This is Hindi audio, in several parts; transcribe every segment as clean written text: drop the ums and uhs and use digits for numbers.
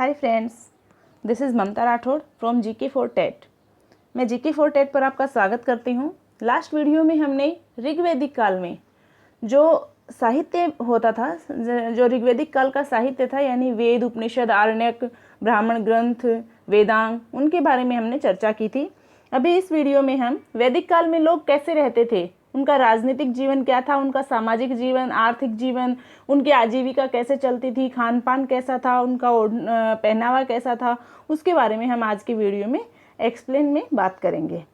Hi friends, this is Mamta Rathore from GK for TET. मैं जीके फॉर टेट पर आपका स्वागत करती हूँ। लास्ट वीडियो में हमने ऋग्वैदिक काल में जो साहित्य होता था, जो ऋग्वैदिक काल का साहित्य था, यानी वेद, उपनिषद, आरण्यक, ब्राह्मण ग्रंथ, वेदांग, उनके बारे में हमने चर्चा की थी। अभी इस वीडियो में हम वैदिक काल में लोग कैसे रहते थे, उनका राजनीतिक जीवन क्या था, उनका सामाजिक जीवन, आर्थिक जीवन, उनकी आजीविका कैसे चलती थी, खान पान कैसा था, उनका पहनावा कैसा था, उसके बारे में हम आज की वीडियो में एक्सप्लेन में बात करेंगे।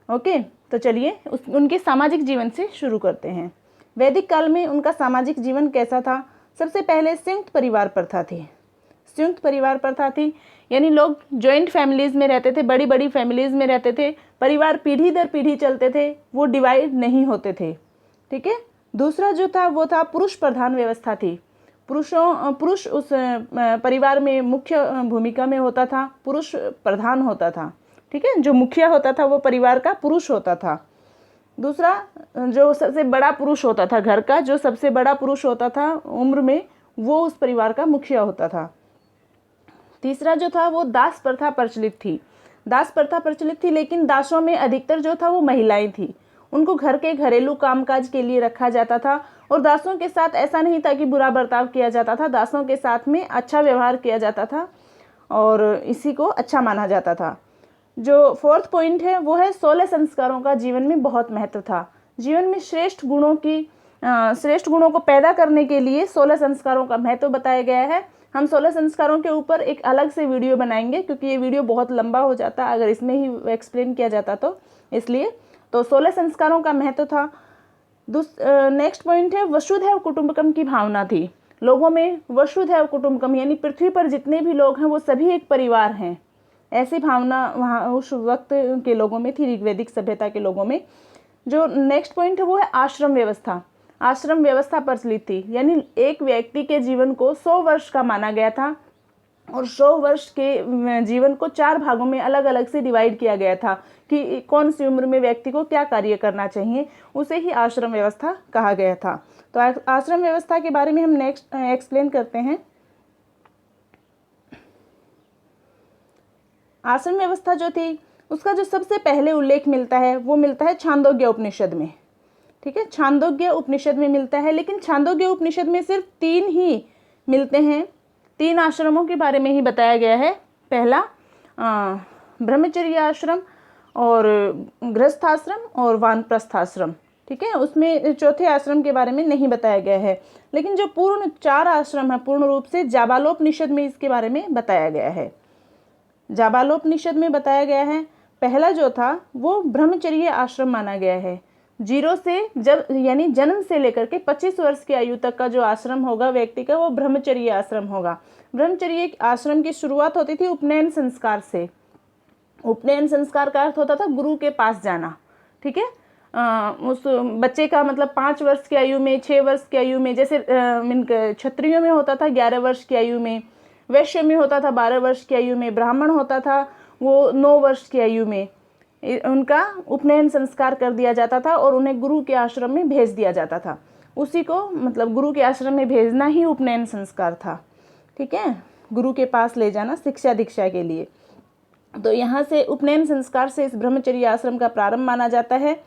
ओके, तो चलिए उनके सामाजिक जीवन से शुरू करते हैं। वैदिक काल में उनका सामाजिक जीवन कैसा था? सबसे पहले संयुक्त परिवार प्रथा थी। संयुक्त परिवार प्रथा थी, यानी लोग जॉइंट फैमिलीज़ में रहते थे, बड़ी बड़ी फैमिलीज़ में रहते थे। परिवार पीढ़ी दर पीढ़ी चलते थे, वो डिवाइड नहीं होते थे। ठीक है। दूसरा जो था वो था पुरुष प्रधान व्यवस्था थी। पुरुष उस परिवार में मुख्य भूमिका में होता था, पुरुष प्रधान होता था। ठीक है, जो मुखिया होता था वो परिवार का पुरुष होता था। दूसरा, जो सबसे बड़ा पुरुष होता था घर का, जो सबसे बड़ा पुरुष होता था उम्र में, वो उस परिवार का मुखिया होता था। तीसरा जो था वो दास प्रथा प्रचलित थी। दास प्रथा प्रचलित थी, लेकिन दासों में अधिकतर जो था वो महिलाएं थी। उनको घर के घरेलू कामकाज के लिए रखा जाता था, और दासों के साथ ऐसा नहीं था कि बुरा बर्ताव किया जाता था। दासों के साथ में अच्छा व्यवहार किया जाता था और इसी को अच्छा माना जाता था। जो फोर्थ पॉइंट है वो है 16 संस्कारों का जीवन में बहुत महत्व था। जीवन में श्रेष्ठ गुणों को पैदा करने के लिए 16 संस्कारों का महत्व बताया गया है। हम 16 संस्कारों के ऊपर एक अलग से वीडियो बनाएंगे, क्योंकि ये वीडियो बहुत लंबा हो जाता अगर इसमें ही एक्सप्लेन किया जाता तो, इसलिए 16 संस्कारों का महत्व था। नेक्स्ट पॉइंट है वसुधैव कुटुंबकम की भावना थी। लोगों में वसुधैव कुटुंबकम, यानी पृथ्वी पर जितने भी लोग हैं वो सभी एक परिवार हैं, ऐसी भावना वहाँ उस वक्त के लोगों में थी, ऋग्वैदिक सभ्यता के लोगों में। जो नेक्स्ट पॉइंट है वो है आश्रम व्यवस्था। आश्रम व्यवस्था प्रचलित थी, यानी एक व्यक्ति के जीवन को 100 वर्ष का माना गया था, और 100 वर्ष के जीवन को 4 भागों में अलग अलग से डिवाइड किया गया था कि कौन सी उम्र में व्यक्ति को क्या कार्य करना चाहिए, उसे ही आश्रम व्यवस्था कहा गया था। तो आश्रम व्यवस्था के बारे में हम नेक्स्ट एक्सप्लेन करते हैं। आश्रम व्यवस्था जो थी उसका जो सबसे पहले उल्लेख मिलता है वो मिलता है छांदोग्य उपनिषद में। ठीक है, छांदोग्य उपनिषद में मिलता है, लेकिन छांदोग्य उपनिषद में सिर्फ 3 ही मिलते हैं। 3 आश्रमों के बारे में ही बताया गया है। पहला ब्रह्मचर्य आश्रम, और गृहस्थाश्रम, और वानप्रस्थाश्रम। ठीक है, उसमें चौथे आश्रम के बारे में नहीं बताया गया है। लेकिन जो पूर्ण 4 आश्रम है, पूर्ण रूप से जाबालोपनिषद में इसके बारे में बताया गया है। जाबालोपनिषद में बताया गया है। पहला जो था वो ब्रह्मचर्य आश्रम माना गया है। 0 से यानी जन्म से लेकर के 25 वर्ष की आयु तक का जो आश्रम होगा व्यक्ति का, वो ब्रह्मचर्य आश्रम होगा। ब्रह्मचर्य आश्रम की शुरुआत होती थी उपनयन संस्कार से। उपनयन संस्कार का अर्थ होता था गुरु के पास जाना। ठीक है, उस बच्चे का मतलब 5 वर्ष की आयु में, 6 वर्ष की आयु में, जैसे क्षत्रियों में होता था 11 वर्ष की आयु में, वैश्य में होता था 12 वर्ष की आयु में, ब्राह्मण होता था वो 9 वर्ष की आयु में, उनका उपनयन संस्कार कर दिया जाता था और उन्हें गुरु के आश्रम में भेज दिया जाता था। उसी को मतलब गुरु के आश्रम में भेजना ही उपनयन संस्कार था। ठीक है, गुरु के पास ले जाना शिक्षा दीक्षा के लिए। तो यहाँ से उपनयन संस्कार से इस ब्रह्मचर्य आश्रम का प्रारंभ माना जाता है।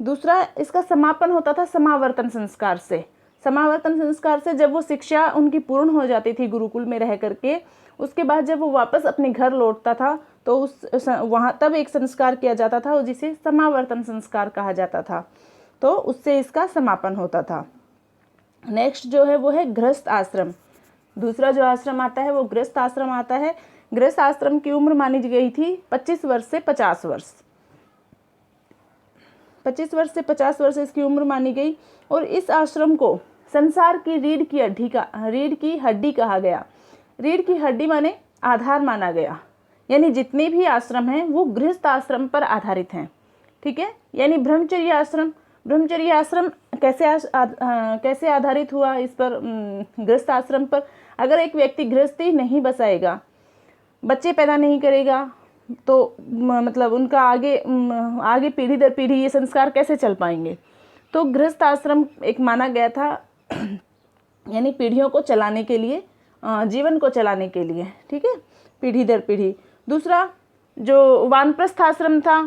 दूसरा, इसका समापन होता था समावर्तन संस्कार से। समावर्तन संस्कार से जब वो शिक्षा उनकी पूर्ण हो जाती थी गुरुकुल में रह करके, उसके बाद जब वो वापस अपने घर लौटता था तो वहाँ तब एक संस्कार किया जाता था जिसे समावर्तन संस्कार कहा जाता था। तो उससे इसका समापन होता था। नेक्स्ट जो है वो है गृहस्थ आश्रम। दूसरा जो आश्रम आता है वो गृहस्थ आश्रम आता है। गृहस्थ आश्रम की उम्र मानी गई थी 25 वर्ष से 50 वर्ष। 25 वर्ष से 50 वर्ष इसकी उम्र मानी गई, और इस आश्रम को संसार की रीढ़ की हड्डी कहा गया। रीढ़ की हड्डी माने आधार माना गया, यानी जितने भी आश्रम हैं वो गृहस्थ आश्रम पर आधारित हैं। ठीक है, यानी ब्रह्मचर्य आश्रम कैसे आधारित हुआ इस पर, गृहस्थ आश्रम पर। अगर एक व्यक्ति गृहस्थी नहीं बसाएगा, बच्चे पैदा नहीं करेगा, तो मतलब उनका आगे पीढ़ी दर पीढ़ी ये संस्कार कैसे चल पाएंगे। तो गृहस्थ आश्रम एक माना गया था, यानी पीढ़ियों को चलाने के लिए जीवन को चलाने के लिए, ठीक है, पीढ़ी दर पीढ़ी। दूसरा जो वानप्रस्थ आश्रम था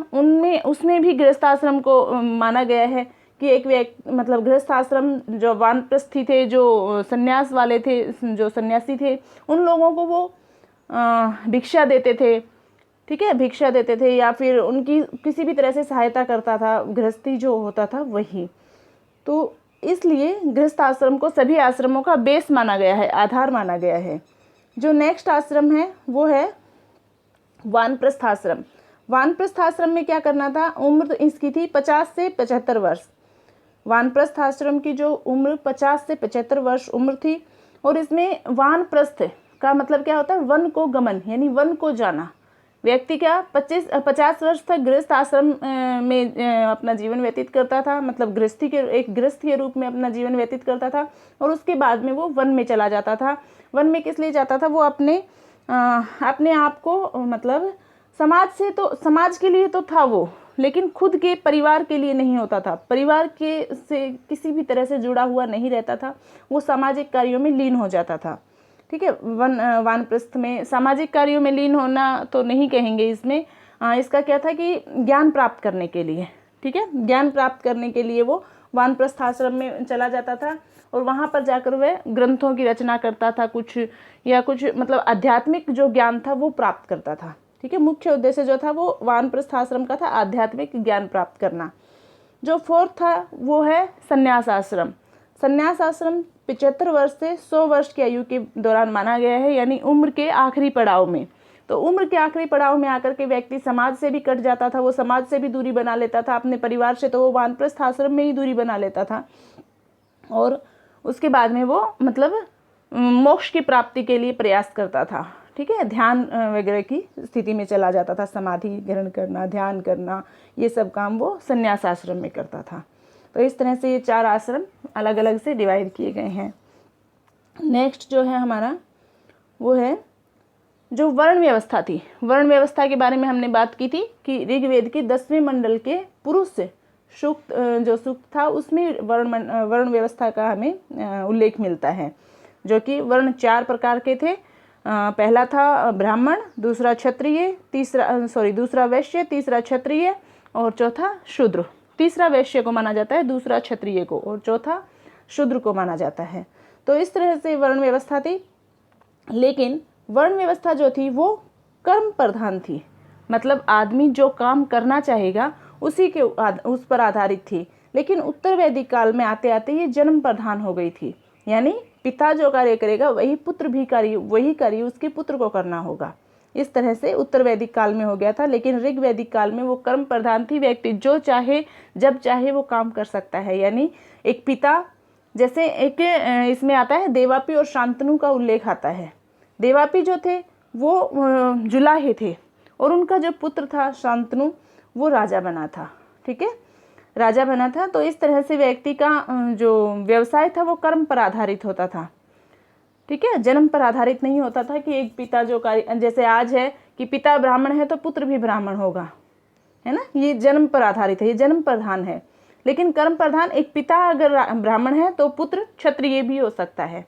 उसमें भी गृहस्थ आश्रम को माना गया है कि एक व्यक्ति मतलब गृहस्थ आश्रम जो वानप्रस्थी थे, जो सन्यास वाले थे, जो सन्यासी थे, उन लोगों को वो भिक्षा देते थे, ठीक है, भिक्षा देते थे या फिर उनकी किसी भी तरह से सहायता करता था, गृहस्थी जो होता था वही। तो इसलिए गृहस्थ आश्रम को सभी आश्रमों का बेस माना गया है, आधार माना गया है। जो नेक्स्ट आश्रम है वो है वानप्रस्थ आश्रम। वानप्रस्थ आश्रम में क्या करना था, उम्र इसकी थी 50 से 75 वर्ष। वानप्रस्थ आश्रम की जो उम्र 50 से 75 वर्ष उम्र थी, और इसमें वानप्रस्थ का मतलब क्या होता है, वन को गमन, यानी वन को जाना। व्यक्ति क्या 50 वर्ष तक गृहस्थ आश्रम में अपना जीवन व्यतीत करता था, मतलब एक गृहस्थ के रूप में अपना जीवन व्यतीत करता था, और उसके बाद में वो वन में चला जाता था। वन में किस लिए जाता था, वो अपने आप को मतलब समाज के लिए तो था वो, लेकिन खुद के परिवार के लिए नहीं होता था, परिवार के से किसी भी तरह से जुड़ा हुआ नहीं रहता था, वो सामाजिक कार्यों में लीन हो जाता था, ठीक है। वानप्रस्थ में सामाजिक कार्यों में लीन होना तो नहीं कहेंगे इसमें, इसका क्या था कि ज्ञान प्राप्त करने के लिए, ठीक है, ज्ञान प्राप्त करने के लिए वो वानप्रस्थ आश्रम में चला जाता था, और वहाँ पर जाकर वह ग्रंथों की रचना करता था, कुछ मतलब आध्यात्मिक जो ज्ञान था वो प्राप्त करता था, ठीक है। मुख्य उद्देश्य जो था वो वानप्रस्थ आश्रम का था आध्यात्मिक ज्ञान प्राप्त करना। जो फोर्थ था वो है संन्यास आश्रम। संन्यास आश्रम 75 वर्ष से 100 वर्ष की आयु के दौरान माना गया है, यानी उम्र के आखिरी पड़ाव में। तो उम्र के आखिरी पड़ाव में आकर के व्यक्ति समाज से भी कट जाता था, वो समाज से भी दूरी बना लेता था, अपने परिवार से तो वो वानप्रस्थ आश्रम में ही दूरी बना लेता था, और उसके बाद में वो मतलब मोक्ष की प्राप्ति के लिए प्रयास करता था, ठीक है, ध्यान वगैरह की स्थिति में चला जाता था, समाधि ग्रहण करना, ध्यान करना, ये सब काम वो संन्यास आश्रम में करता था। तो इस तरह से ये 4 आश्रम अलग अलग से डिवाइड किए गए हैं। नेक्स्ट जो है हमारा वो है जो वर्ण व्यवस्था थी। वर्ण व्यवस्था के बारे में हमने बात की थी कि ऋग्वेद के 10वें मंडल के पुरुष सूक्त जो सूक्त था उसमें वर्ण व्यवस्था का हमें उल्लेख मिलता है, जो कि वर्ण 4 प्रकार के थे। पहला था ब्राह्मण, दूसरा क्षत्रिय, दूसरा वैश्य, तीसरा क्षत्रिय और चौथा शूद्र। तीसरा वैश्य को माना जाता है, दूसरा क्षत्रिय को, और चौथा शूद्र को माना जाता है। तो इस तरह से वर्ण व्यवस्था थी, लेकिन वर्ण व्यवस्था जो थी वो कर्म प्रधान थी, मतलब आदमी जो काम करना चाहेगा उस पर आधारित थी। लेकिन उत्तर वैदिक काल में आते आते ये जन्म प्रधान हो गई थी, यानी पिता जो कार्य करेगा वही कार्य उसके पुत्र को करना होगा। इस तरह से उत्तर वैदिक काल में हो गया था, लेकिन ऋग वैदिक काल में वो कर्म प्रधान थी। व्यक्ति जो चाहे जब चाहे वो काम कर सकता है, यानी एक पिता, जैसे एक इसमें आता है देवापी और शांतनु का उल्लेख आता है। देवापी जो थे वो जुलाहे थे, और उनका जो पुत्र था शांतनु वो राजा बना था, ठीक है, राजा बना था। तो इस तरह से व्यक्ति का जो व्यवसाय था वो कर्म पर आधारित होता था, ठीक है, जन्म पर आधारित नहीं होता था कि एक पिता जो कार्य, जैसे आज है कि पिता ब्राह्मण है तो पुत्र भी ब्राह्मण होगा, है ना, ये जन्म पर आधारित है, ये जन्म प्रधान है। लेकिन कर्म प्रधान, एक पिता अगर ब्राह्मण है तो पुत्र क्षत्रिय भी हो सकता है।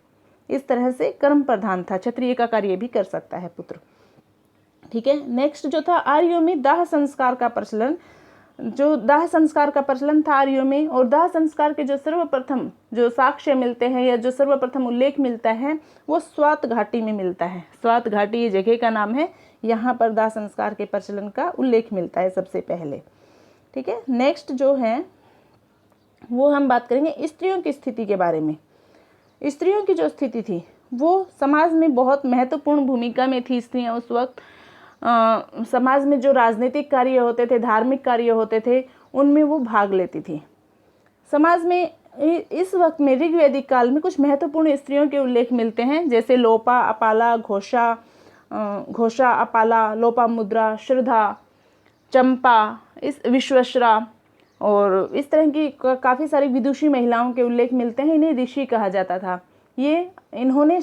इस तरह से कर्म प्रधान था, क्षत्रिय का कार्य भी कर सकता है पुत्र, ठीक है। नेक्स्ट जो था आर्यों में दाह संस्कार का प्रचलन, जो दाह संस्कार का प्रचलन था आर्यों में, और दाह संस्कार के जो सर्वप्रथम जो साक्ष्य मिलते हैं या जो सर्वप्रथम उल्लेख मिलता है वो स्वात घाटी में मिलता है। स्वात घाटी ये जगह का नाम है, यहाँ पर दाह संस्कार के प्रचलन का उल्लेख मिलता है सबसे पहले, ठीक है। नेक्स्ट जो है वो हम बात करेंगे स्त्रियों की स्थिति के बारे में। स्त्रियों की जो स्थिति थी वो समाज में बहुत महत्वपूर्ण भूमिका में थी। स्त्रियाँ उस वक्त समाज में जो राजनीतिक कार्य होते थे, धार्मिक कार्य होते थे, उनमें वो भाग लेती थी। समाज में इस वक्त में ऋग्वैदिक काल में कुछ महत्वपूर्ण स्त्रियों के उल्लेख मिलते हैं, जैसे लोपा, अपाला, घोषा, अपाला, लोपामुद्रा, श्रद्धा, चंपा, विश्वश्रा, और इस तरह की काफ़ी सारी विदुषी महिलाओं के उल्लेख मिलते हैं। इन्हें ऋषि कहा जाता था। इन्होंने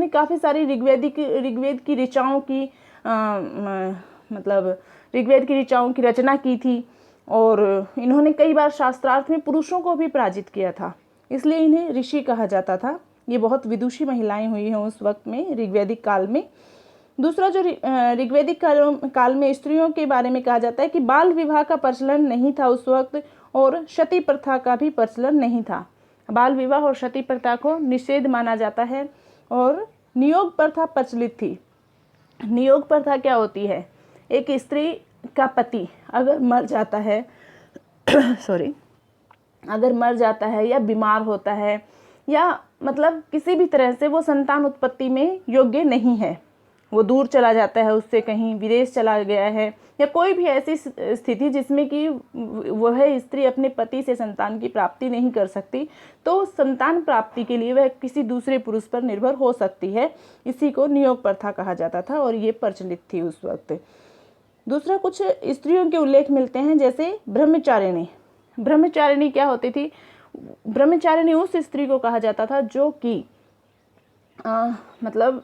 काफ़ी सारी ऋग्वेद की ऋचाओं की मतलब ऋग्वेद की ऋचाओं की रचना की थी, और इन्होंने कई बार शास्त्रार्थ में पुरुषों को भी पराजित किया था, इसलिए इन्हें ऋषि कहा जाता था। ये बहुत विदुषी महिलाएं हुई हैं उस वक्त में, ऋग्वैदिक काल में। दूसरा जो ऋग्वैदिक काल में स्त्रियों के बारे में कहा जाता है कि बाल विवाह का प्रचलन नहीं था उस वक्त, और सती प्रथा का भी प्रचलन नहीं था। बाल विवाह और सती प्रथा को निषेध माना जाता है, और नियोग प्रथा प्रचलित थी। नियोग प्रथा क्या होती है? एक स्त्री का पति अगर मर जाता है अगर मर जाता है या बीमार होता है, या मतलब किसी भी तरह से वो संतान उत्पत्ति में योग्य नहीं है, वो दूर चला जाता है, उससे कहीं विदेश चला गया है, या कोई भी ऐसी स्थिति जिसमें कि वह स्त्री अपने पति से संतान की प्राप्ति नहीं कर सकती, तो संतान प्राप्ति के लिए वह किसी दूसरे पुरुष पर निर्भर हो सकती है। इसी को नियोग प्रथा कहा जाता था, और ये प्रचलित थी उस वक्त। दूसरा, कुछ स्त्रियों के उल्लेख मिलते हैं, जैसे ब्रह्मचारिणी। ब्रह्मचारिणी क्या होती थी? ब्रह्मचारिणी उस स्त्री को कहा जाता था जो कि मतलब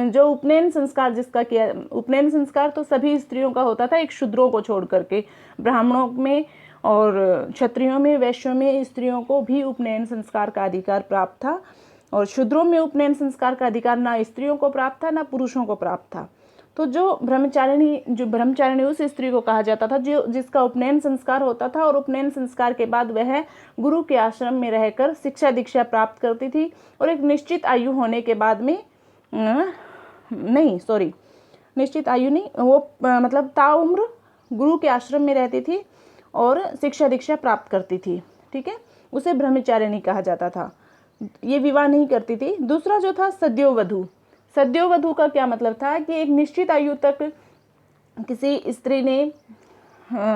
जो उपनयन संस्कार जिसका किया, उपनयन संस्कार तो सभी स्त्रियों का होता था, एक शूद्रों को छोड़ करके। ब्राह्मणों में और क्षत्रियों में, वैश्यों में स्त्रियों को भी उपनयन संस्कार का अधिकार प्राप्त था, और शूद्रों में उपनयन संस्कार का अधिकार ना स्त्रियों को प्राप्त था ना पुरुषों को प्राप्त था। तो जो ब्रह्मचारिणी उस स्त्री को कहा जाता था जिसका उपनयन संस्कार होता था, और उपनयन संस्कार के बाद वह गुरु के आश्रम में रहकर शिक्षा दीक्षा प्राप्त करती थी, और एक निश्चित आयु होने के बाद में निश्चित आयु नहीं, वो मतलब ताउम्र गुरु के आश्रम में रहती थी और शिक्षा दीक्षा प्राप्त करती थी। ठीक है, उसे ब्रह्मचारिणी कहा जाता था। ये विवाह नहीं करती थी। दूसरा जो था सद्योवधू। सद्योवधू का क्या मतलब था कि एक निश्चित आयु तक किसी स्त्री ने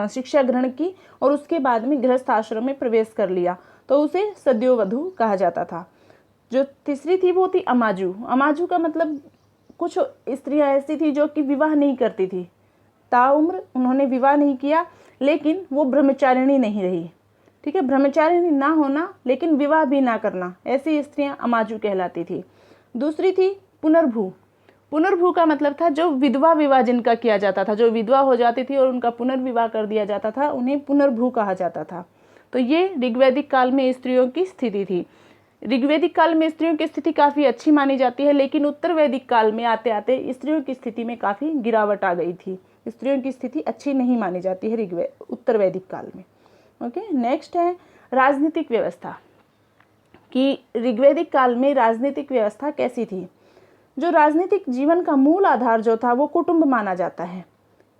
शिक्षा ग्रहण की और उसके बाद में गृहस्थ आश्रम में प्रवेश कर लिया, तो उसे सद्योवधू कहा जाता था। जो तीसरी थी वो थी अमाजू। अमाजू का मतलब कुछ स्त्रियां ऐसी थी जो कि विवाह नहीं करती थी, ताउम्र उन्होंने विवाह नहीं किया, लेकिन वो ब्रह्मचारिणी नहीं रही। ठीक है, ब्रह्मचारिणी ना होना लेकिन विवाह भी ना करना, ऐसी स्त्रियां अमाजू कहलाती थी। दूसरी थी पुनर्भू। पुनर्भू का मतलब था जो विधवा विवाह जिनका किया जाता था, जो विधवा हो जाती थी और उनका पुनर्विवाह कर दिया जाता था, उन्हें पुनर्भू कहा जाता था। तो ये ऋग्वैदिक काल में स्त्रियों की स्थिति थी। ऋग्वैदिक काल में स्त्रियों की स्थिति काफ़ी अच्छी मानी जाती है, लेकिन उत्तर वैदिक काल में आते आते स्त्रियों की स्थिति में काफ़ी गिरावट आ गई थी। स्त्रियों की स्थिति अच्छी नहीं मानी जाती है उत्तर वैदिक काल में। ओके, नेक्स्ट है राजनीतिक व्यवस्था, कि ऋग्वैदिक काल में राजनीतिक व्यवस्था कैसी थी। जो राजनीतिक जीवन का मूल आधार जो था वो कुटुंब माना जाता है,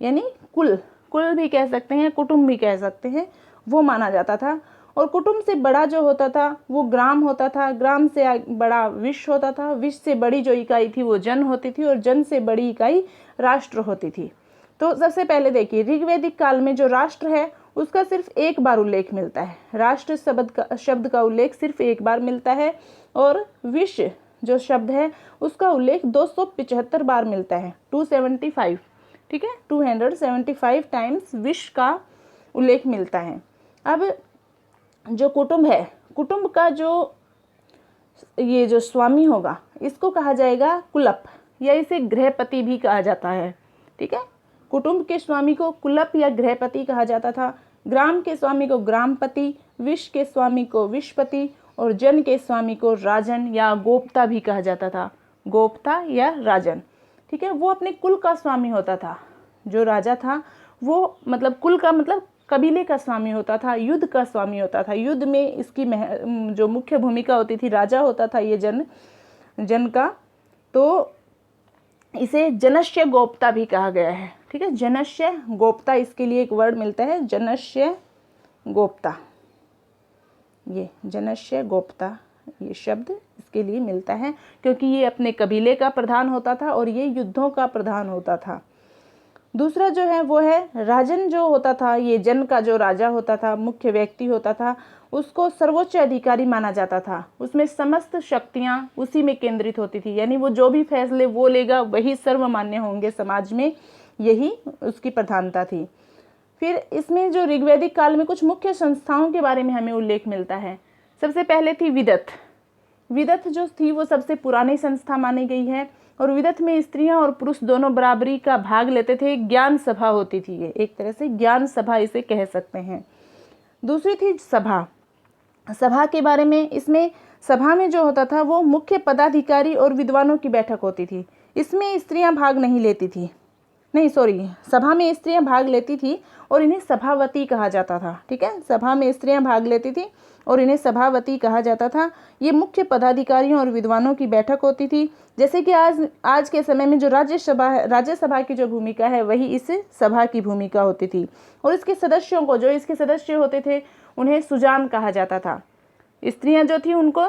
यानी कुल भी कह सकते हैं, कुटुंब भी कह सकते हैं, वो माना जाता था। और कुटुंब से बड़ा जो होता था वो ग्राम होता था, ग्राम से बड़ा विश्व होता था, विश्व से बड़ी जो इकाई थी वो जन होती थी, और जन से बड़ी इकाई राष्ट्र होती थी। तो सबसे पहले देखिए, ऋग्वैदिक काल में जो राष्ट्र है उसका सिर्फ एक बार उल्लेख मिलता है। राष्ट्र शब्द का उल्लेख सिर्फ एक बार मिलता है, और विश्व जो शब्द है उसका उल्लेख 275 बार मिलता है, 275। ठीक है, 275 टाइम्स विश्व का उल्लेख मिलता है। अब जो कुटुंब है, कुटुंब का जो स्वामी होगा इसको कहा जाएगा कुलप, या इसे गृहपति भी कहा जाता है। ठीक है, कुटुंब के स्वामी को कुलप या गृहपति कहा जाता था। ग्राम के स्वामी को ग्रामपति, विश्व के स्वामी को विश्वपति, और जन के स्वामी को राजन या गोप्ता भी कहा जाता था, गोप्ता या राजन। ठीक है, वो अपने कुल का स्वामी होता था। जो राजा था वो मतलब कुल का मतलब कबीले का स्वामी होता था, युद्ध का स्वामी होता था। युद्ध में इसकी जो मुख्य भूमिका होती थी, राजा होता था ये जन का, तो इसे जनस्य गोप्ता भी कहा गया है। ठीक है, जनस्य गोप्ता, इसके लिए एक वर्ड मिलता है जनस्य गोप्ता। ये जनस्य गोप्ता ये शब्द इसके लिए मिलता है, क्योंकि ये अपने कबीले का प्रधान होता था और ये युद्धों का प्रधान होता था। दूसरा जो है वो है राजन। जो होता था ये जन का जो राजा होता था, मुख्य व्यक्ति होता था, उसको सर्वोच्च अधिकारी माना जाता था। उसमें समस्त शक्तियां उसी में केंद्रित होती थी, यानी वो जो भी फैसले वो लेगा वही सर्वमान्य होंगे समाज में, यही उसकी प्रधानता थी। फिर इसमें जो ऋग्वैदिक काल में कुछ मुख्य संस्थाओं के बारे में हमें उल्लेख मिलता है। सबसे पहले थी विदथ। विदथ जो थी वो सबसे पुरानी संस्था मानी गई है, और विदथ में स्त्रियां और पुरुष दोनों बराबरी का भाग लेते थे। ज्ञान सभा होती थी, ये एक तरह से ज्ञान सभा इसे कह सकते हैं। दूसरी थी सभा। सभा के बारे में, इसमें सभा में जो होता था वो मुख्य पदाधिकारी और विद्वानों की बैठक होती थी। इसमें स्त्रियां भाग नहीं लेती थी, नहीं सॉरी, सभा में स्त्रियां भाग लेती थी और इन्हें सभावती कहा जाता था। ठीक है, सभा में स्त्रियां भाग लेती थी और इन्हें सभावती कहा जाता था। ये मुख्य पदाधिकारियों और विद्वानों की बैठक होती थी। जैसे कि आज के समय में जो राज्यसभा की जो भूमिका है वही इस सभा की भूमिका होती थी। और इसके सदस्यों को, जो इसके सदस्य होते थे, उन्हें सुजान कहा जाता था। स्त्रियां जो थी उनको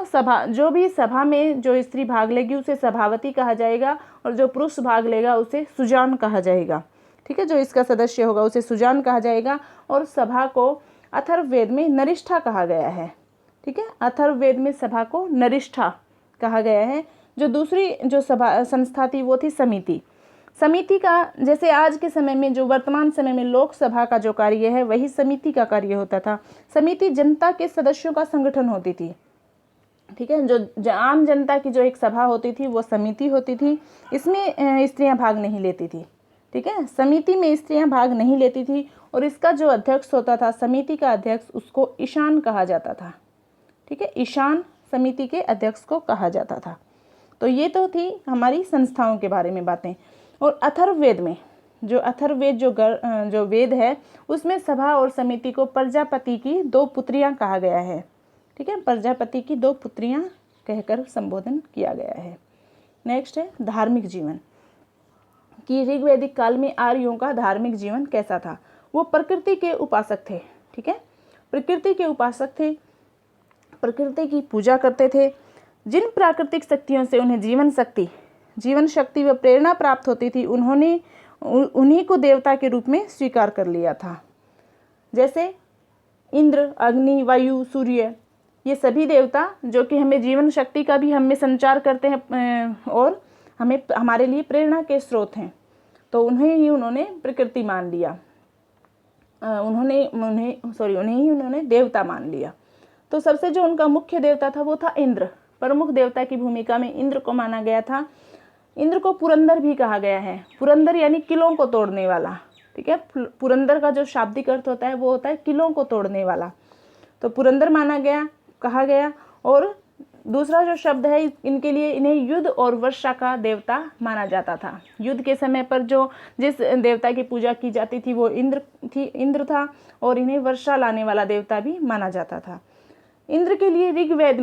जो भी सभा में जो स्त्री भाग लेगी उसे सभावती कहा जाएगा और जो पुरुष भाग लेगा उसे सुजान कहा जाएगा। ठीक है, जो इसका सदस्य होगा उसे सुजान कहा जाएगा। और सभा को अथर्ववेद में नरिष्ठा कहा गया है। ठीक है, अथर्ववेद में सभा को नरिष्ठा कहा गया है। जो दूसरी जो सभा संस्था थी वो थी समिति। समिति का, जैसे आज के समय में जो वर्तमान समय में लोकसभा का जो कार्य है वही समिति का कार्य होता था। समिति जनता के सदस्यों का संगठन होती थी। ठीक है, जो आम जनता की जो एक सभा होती थी वो समिति होती थी। इसमें स्त्रियां भाग नहीं लेती थी। ठीक है, समिति में स्त्रियां भाग नहीं लेती थी और इसका जो अध्यक्ष होता था, समिति का अध्यक्ष, उसको ईशान कहा जाता था। ठीक है, ईशान समिति के अध्यक्ष को कहा जाता था। तो ये तो थी हमारी संस्थाओं के बारे में बातें। और अथर्ववेद में, जो अथर्ववेद जो वेद है उसमें सभा और समिति को प्रजापति की 2 पुत्रियां कहा गया है। ठीक है, प्रजापति की 2 पुत्रियां कहकर संबोधन किया गया है। नेक्स्ट है धार्मिक जीवन, कि ऋग्वैदिक काल में आर्यों का धार्मिक जीवन कैसा था। वो प्रकृति के उपासक थे। ठीक है, प्रकृति के उपासक थे, प्रकृति की पूजा करते थे। जिन प्राकृतिक शक्तियों से उन्हें जीवन शक्ति व प्रेरणा प्राप्त होती थी उन्हीं को देवता के रूप में स्वीकार कर लिया था। जैसे इंद्र, अग्नि, वायु, सूर्य, ये सभी देवता जो कि हमें जीवन शक्ति का भी हमें संचार करते हैं और हमारे लिए प्रेरणा के स्रोत हैं, तो उन्हें ही उन्होंने प्रकृति मान लिया। उन्हें ही उन्होंने देवता मान लिया। तो सबसे जो उनका मुख्य देवता था वो था इंद्र। प्रमुख देवता की भूमिका में इंद्र को माना गया था। इंद्र को पुरंदर भी कहा गया है। पुरंदर यानी किलों को तोड़ने वाला। ठीक है, पुरंदर का जो शाब्दिक अर्थ होता है वो होता है किलों को तोड़ने वाला। तो पुरंदर कहा गया। और दूसरा जो शब्द है इनके लिए, इन्हें युद्ध और वर्षा का देवता माना जाता था। युद्ध के समय पर जिस देवता की पूजा की जाती थी वो इंद्र था और इन्हें वर्षा लाने वाला देवता भी माना जाता था। इंद्र के लिए ऋग्वेद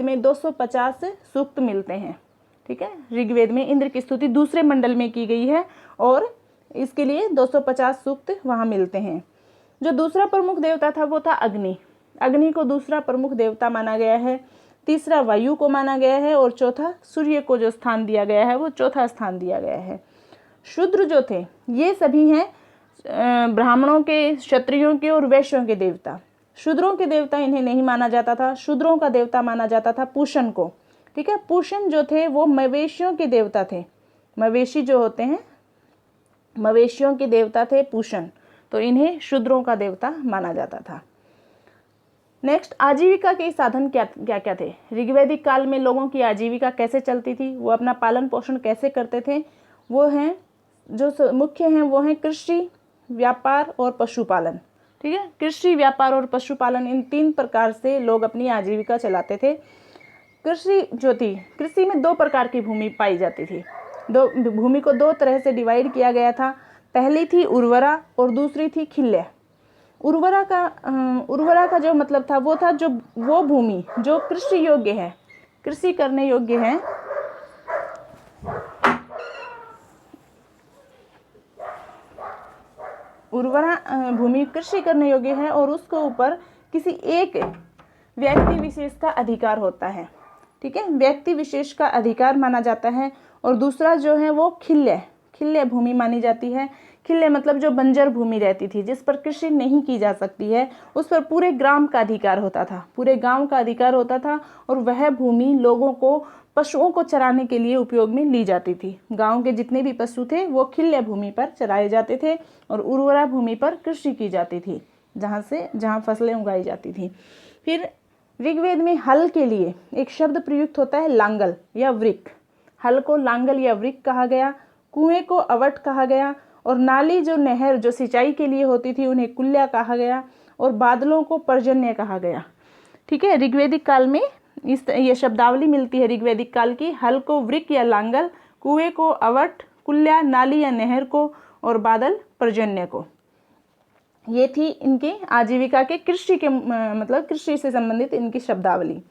में 250 सूक्त मिलते हैं। ठीक है, ऋग्वेद में इंद्र की स्तुति दूसरे मंडल में की गई है और इसके लिए 250 सूक्त वहाँ मिलते हैं। जो दूसरा प्रमुख देवता था वो था अग्नि। अग्नि को दूसरा प्रमुख देवता माना गया है। तीसरा वायु को माना गया है और चौथा सूर्य को जो स्थान दिया गया है वो चौथा स्थान दिया गया है। शूद्र जो थे ये सभी हैं ब्राह्मणों के, क्षत्रियों के और वैश्यों के देवता। शूद्रों के देवता इन्हें नहीं माना जाता था। शूद्रों का देवता माना जाता था पूषण को। ठीक है, पूषण जो थे वो मवेशियों के देवता थे। मवेशी जो होते हैं, मवेशियों के देवता थे पूषण, तो इन्हें शूद्रों का देवता माना जाता था। नेक्स्ट, आजीविका के साधन क्या क्या थे। ऋग्वैदिक काल में लोगों की आजीविका कैसे चलती थी, वो अपना पालन पोषण कैसे करते थे, वो हैं जो मुख्य हैं वो हैं कृषि, व्यापार और पशुपालन। ठीक है, कृषि, व्यापार और पशुपालन, इन 3 प्रकार से लोग अपनी आजीविका चलाते थे। कृषि जो थी, कृषि में 2 प्रकार की भूमि पाई जाती थी। भूमि को 2 तरह से डिवाइड किया गया था। पहली थी उर्वरा और दूसरी थी खिल्य। उर्वरा का जो मतलब था वो था वो भूमि जो कृषि योग्य है, कृषि करने योग्य है। उर्वरा भूमि कृषि करने योग्य है और उसके ऊपर किसी एक व्यक्ति विशेष का अधिकार होता है। ठीक है, व्यक्ति विशेष का अधिकार माना जाता है। और दूसरा जो है वो खिल्य भूमि मानी जाती है। खिल्य मतलब जो बंजर भूमि रहती थी, जिस पर कृषि नहीं की जा सकती है, उस पर पूरे ग्राम का अधिकार होता था, पूरे गांव का अधिकार होता था। और वह भूमि लोगों को, पशुओं को चराने के लिए उपयोग में ली जाती थी। गांव के जितने भी पशु थे वो खिल्य भूमि पर चराए जाते थे और उर्वरा भूमि पर कृषि की जाती थी, जहाँ फसलें उगाई जाती थी। फिर ऋग्वेद में हल के लिए एक शब्द प्रयुक्त होता है, लांगल या वृक। हल को लांगल या वृक कहा गया। कुएं को अवट कहा गया। और नाली जो नहर जो सिंचाई के लिए होती थी उन्हें कुल्या कहा गया। और बादलों को पर्जन्य कहा गया। ठीक है। ऋग्वैदिक काल में ये शब्दावली मिलती है ऋग्वैदिक काल की। हल को वृक या लांगल, कुएं को अवट, कुल्या नाली या नहर को, और बादल पर्जन्य को। ये थी इनकी आजीविका के कृषि के मतलब कृषि से संबंधित इनकी शब्दावली।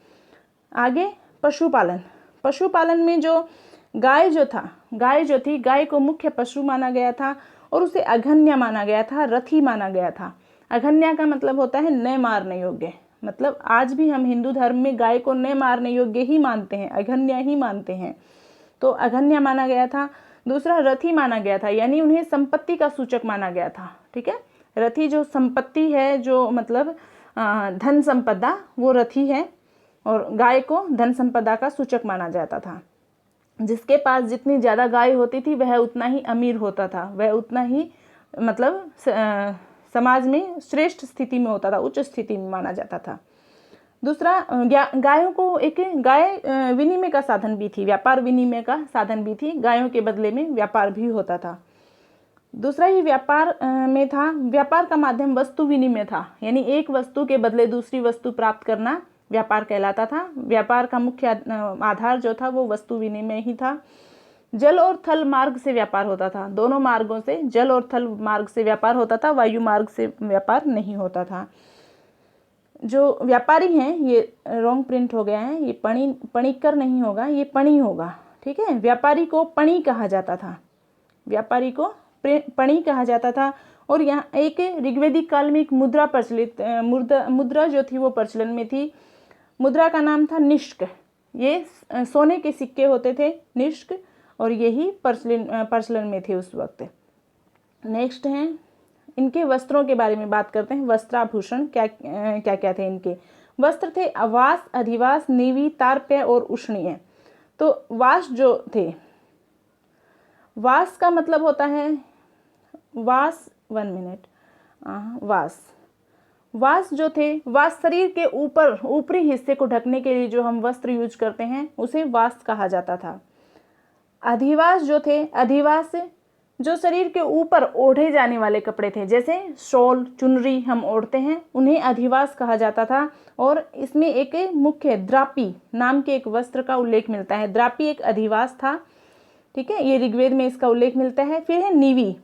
आगे पशुपालन। पशुपालन में जो गाय जो थी, गाय को मुख्य पशु माना गया था और उसे अघन्य माना गया था, रथी माना गया था। अघन्य का मतलब होता है न मारने योग्य। मतलब आज भी हम हिंदू धर्म में गाय को न मारने योग्य ही मानते हैं, अघन्य ही मानते हैं। तो अघन्य माना गया था। दूसरा रथी माना गया था, यानी उन्हें संपत्ति का सूचक माना गया था। ठीक है, रथी जो संपत्ति है, जो मतलब धन संपदा, वो रथी है। और गाय को धन संपदा का सूचक माना जाता था। जिसके पास जितनी ज़्यादा गाय होती थी वह उतना ही अमीर होता था, वह उतना ही मतलब समाज में श्रेष्ठ स्थिति में होता था, उच्च स्थिति में माना जाता था। दूसरा, गायों को एक गाय विनिमय का साधन भी थी, व्यापार विनिमय का साधन भी थी। गायों के बदले में व्यापार भी होता था। दूसरा ही व्यापार में था, व्यापार का माध्यम वस्तु विनिमय था, यानी एक वस्तु के बदले दूसरी वस्तु प्राप्त करना व्यापार कहलाता था। व्यापार का मुख्य आधार जो था वो वस्तु विनिमय ही था। जल और थल मार्ग से व्यापार होता था, दोनों मार्गों से, जल और थल मार्ग से व्यापार होता था, वायु मार्ग से व्यापार नहीं होता था। जो व्यापारी हैं, ये रॉन्ग प्रिंट हो गया है, ये पणिकर नहीं होगा, ये पणी होगा। ठीक है, व्यापारी को पणी कहा जाता था, व्यापारी को पणी कहा जाता था। और यहाँ एक ऋग्वैदिक काल में एक मुद्रा प्रचलित, मुद्रा जो थी वो प्रचलन में थी। मुद्रा का नाम था निष्क। ये सोने के सिक्के होते थे, निष्क, और यही प्रचलन में थे उस वक्त। नेक्स्ट हैं, इनके वस्त्रों के बारे में बात करते हैं। वस्त्राभूषण क्या क्या थे इनके? वस्त्र थे अवास, अधिवास, नीवी, तारप्य और उष्णीय। तो वास जो थे, वास का मतलब होता है वास, 1 मिनट, वास जो थे, वास शरीर के ऊपरी हिस्से को ढकने के लिए जो हम वस्त्र यूज करते हैं उसे वास कहा जाता था। अधिवास जो थे, अधिवास जो शरीर के ऊपर ओढ़े जाने वाले कपड़े थे, जैसे शॉल, चुनरी हम ओढ़ते हैं, उन्हें अधिवास कहा जाता था। और इसमें एक मुख्य द्रापी नाम के एक वस्त्र का उल्लेख मिलता है। द्रापी एक अधिवास था। ठीक है, ये ऋग्वेद में इसका उल्लेख मिलता है। फिर है नीवी।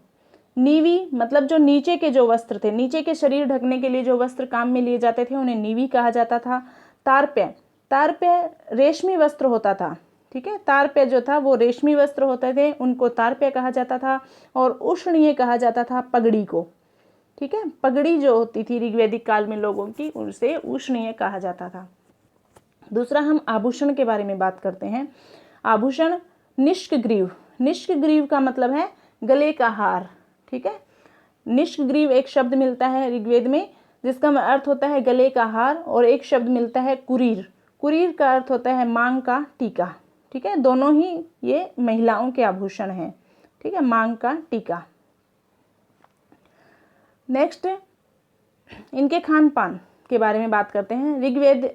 नीवी मतलब जो नीचे के जो वस्त्र थे, नीचे के शरीर ढकने के लिए जो वस्त्र काम में लिए जाते थे उन्हें नीवी कहा जाता था। तारप्य, तारप्य रेशमी वस्त्र होता था। ठीक है, तारप्य जो था वो रेशमी वस्त्र होते थे, उनको तारप्य कहा जाता था। और उष्णीय कहा जाता था पगड़ी को। ठीक है, पगड़ी जो होती थी ऋग्वैदिक काल में लोगों की, उसे उष्णीय कहा जाता था। दूसरा, हम आभूषण के बारे में बात करते हैं। आभूषण निष्क ग्रीव। निष्क ग्रीव का मतलब है गले का हार। ठीक है, निष्क ग्रीव एक शब्द मिलता है ऋग्वेद में जिसका अर्थ होता है गले का हार, और एक शब्द मिलता है कुरीर। कुरीर का अर्थ होता है मांग का टीका। ठीक है, दोनों ही ये महिलाओं के आभूषण हैं। ठीक है, मांग का टीका। नेक्स्ट, इनके खान पान के बारे में बात करते हैं। ऋग्वेद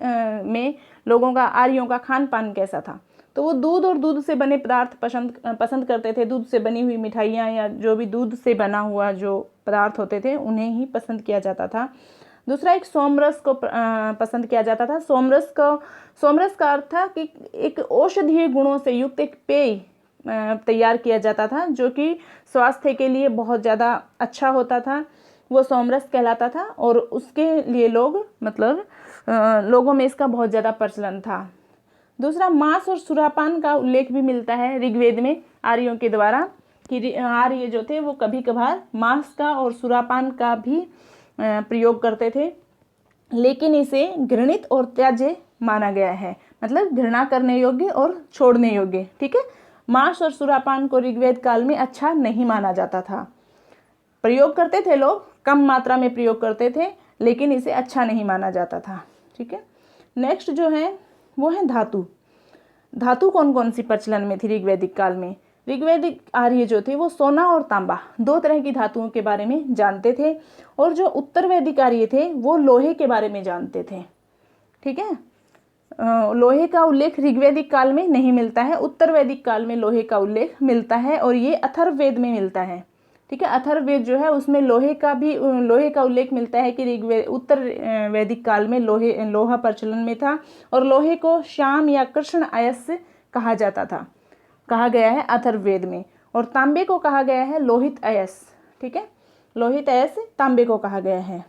में लोगों का, आर्यों का खान पान कैसा था? तो वो दूध और दूध से बने पदार्थ पसंद करते थे। दूध से बनी हुई मिठाइयाँ या जो भी दूध से बना हुआ जो पदार्थ होते थे उन्हें ही पसंद किया जाता था। दूसरा, एक सोमरस को पसंद किया जाता था। सोमरस का अर्थ था कि एक औषधीय गुणों से युक्त एक पेय तैयार किया जाता था जो कि स्वास्थ्य के लिए बहुत ज़्यादा अच्छा होता था, वो सोमरस कहलाता था। और उसके लिए लोग मतलब लोगों में इसका बहुत ज़्यादा प्रचलन था। दूसरा, मांस और सुरापान का उल्लेख भी मिलता है ऋग्वेद में आर्यों के द्वारा कि आर्य जो थे वो कभी कभार मांस का और सुरापान का भी प्रयोग करते थे, लेकिन इसे घृणित और त्याज्य माना गया है, मतलब घृणा करने योग्य और छोड़ने योग्य। ठीक है, मांस और सुरापान को ऋग्वेद काल में अच्छा नहीं माना जाता था। प्रयोग करते थे लोग, कम मात्रा में प्रयोग करते थे, लेकिन इसे अच्छा नहीं माना जाता था। ठीक है, नेक्स्ट जो है वो है धातु। धातु कौन कौन सी प्रचलन में थी ऋग्वैदिक काल में? ऋग्वैदिक आर्य जो थे वो सोना और तांबा, 2 तरह की धातुओं के बारे में जानते थे। और जो उत्तर वैदिक आर्य थे वो लोहे के बारे में जानते थे। ठीक है, लोहे का उल्लेख ऋग्वैदिक काल में नहीं मिलता है, उत्तर वैदिक काल में लोहे का उल्लेख मिलता है और ये अथर्ववेद में मिलता है। ठीक है। अथर्ववेद जो है उसमें लोहे का उल्लेख मिलता है कि उत्तर वैदिक काल में लोहा प्रचलन में था और लोहे को श्याम या कृष्ण अयस्क कहा जाता था, कहा गया है अथर्ववेद में। और तांबे को कहा गया है लोहित अयस्क, ठीक है, लोहित अयस्क तांबे को कहा गया है।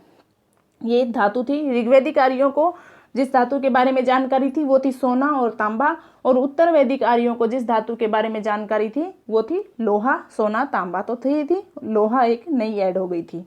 ये धातु थी। ऋग्वैदिक आर्यों को जिस धातु के बारे में जानकारी थी वो थी सोना और तांबा, और उत्तर वैदिक आर्यों को जिस धातु के बारे में जानकारी थी वो थी लोहा, सोना, तांबा तो थी, लोहा एक नई ऐड हो गई थी।